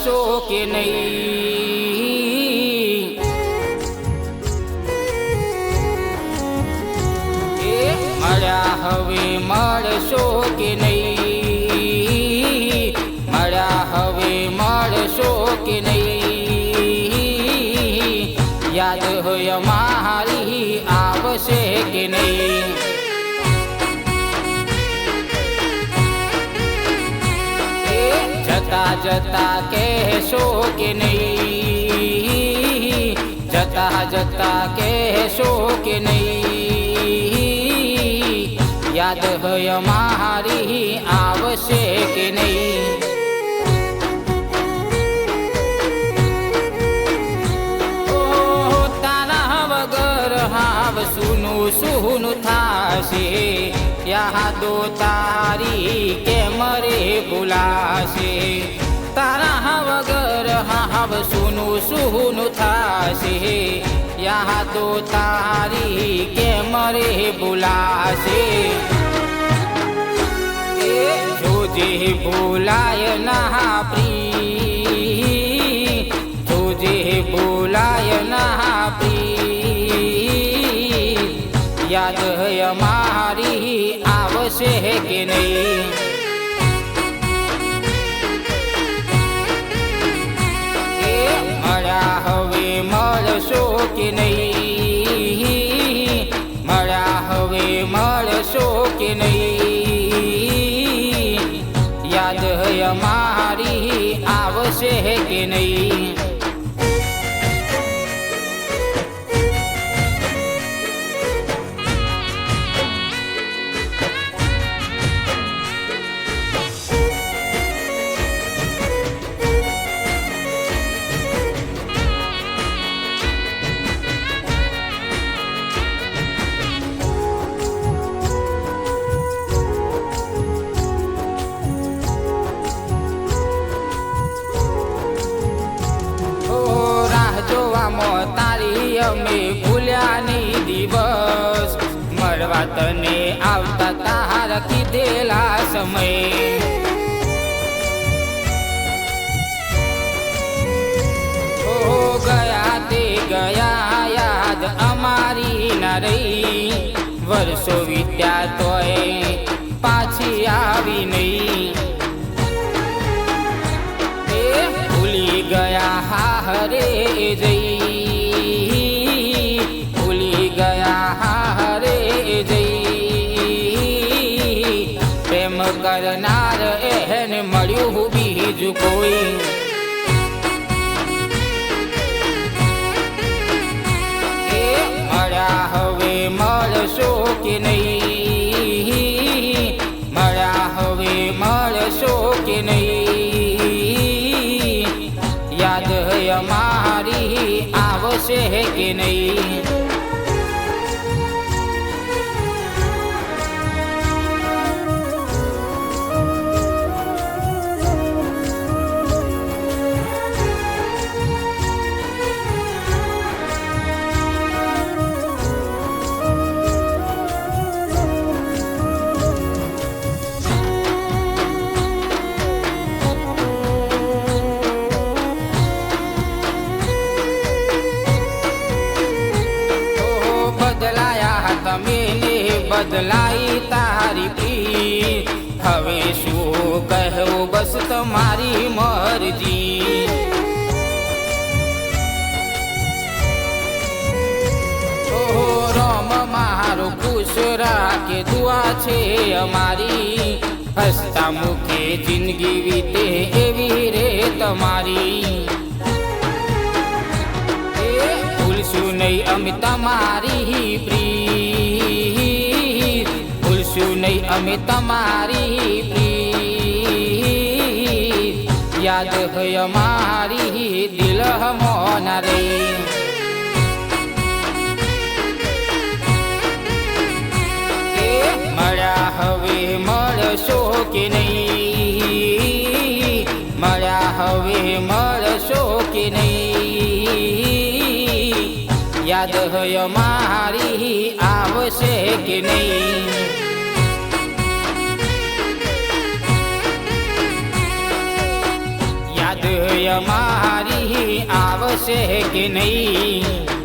મળશો કે નહીં? મળ્યા હવે મળશો કે નહીં? મળ્યા હવે મળશો કે નહીં? યાદ હોય મારી આવશે કે નહીં? જતા જતા કહેશો કે નહીં? જતા જતા કહેશો કે નહીં? યાદ હોય મારી આવશે કે નહીં? તારા વગર હાવ સુનું સુનું થાશે, યાદો તારી કેમ રે ભૂલાશે? તારા વગર હાવ સુનું સુનું થાશે, યાદો તારી કેમ રે ભૂલાશે? જોજે ભૂલાય ના પ્રી, જોજે ભૂલાય ના પ્રી, યાદ હોય મારી આવશે કે નહીં? મળ્યા હવે મળશો કે નહીં? મળ્યા હવે મળશો કે નહીં? યાદ હોય મારી આવશે કે નહીં? તારી અમે ભૂલ્યા નહીં દિવસ, મળવા તને આવતા તારા કીધેલા સમય. ઓ ગયા તે ગયા યાદ અમારી ના રહી, વર્ષો વીત્યા તોય પાછી આવી નહીં. ભૂલી ગયા હારે જઈ, ભૂલી ગયા હારે જઈ, પ્રેમ કરનાર એને મળ્યું બીજું કોઈ? મળ્યા હવે મળશો કે નહીં? મળ્યા હવે મળશો કે નહીં? યાદ હોય મારી આવશે કે નહીં? બદલાઈ તારી પ્રીત, હવે શું કહેવું બસ તમારી મરજી. ઓહો રામ મારો ખુશ રાખે દુઆ છે અમારી, હસતા મુખે જિંદગી વીતે એવી રે તમારી. ભૂલશું નહીં અમે તમારી પ્રીત, ભૂલશું નહીં અમે તમારી પ્રીત, યાદ હોય અમારી દિલ મોના રે. મળ્યા હવે મળશો કે નહીં? મળ્યા હવે મળશો કે નહીં? યાદ હોય મારી આવશે કે નહીં? યાદ હોય આવશે કે નહીં?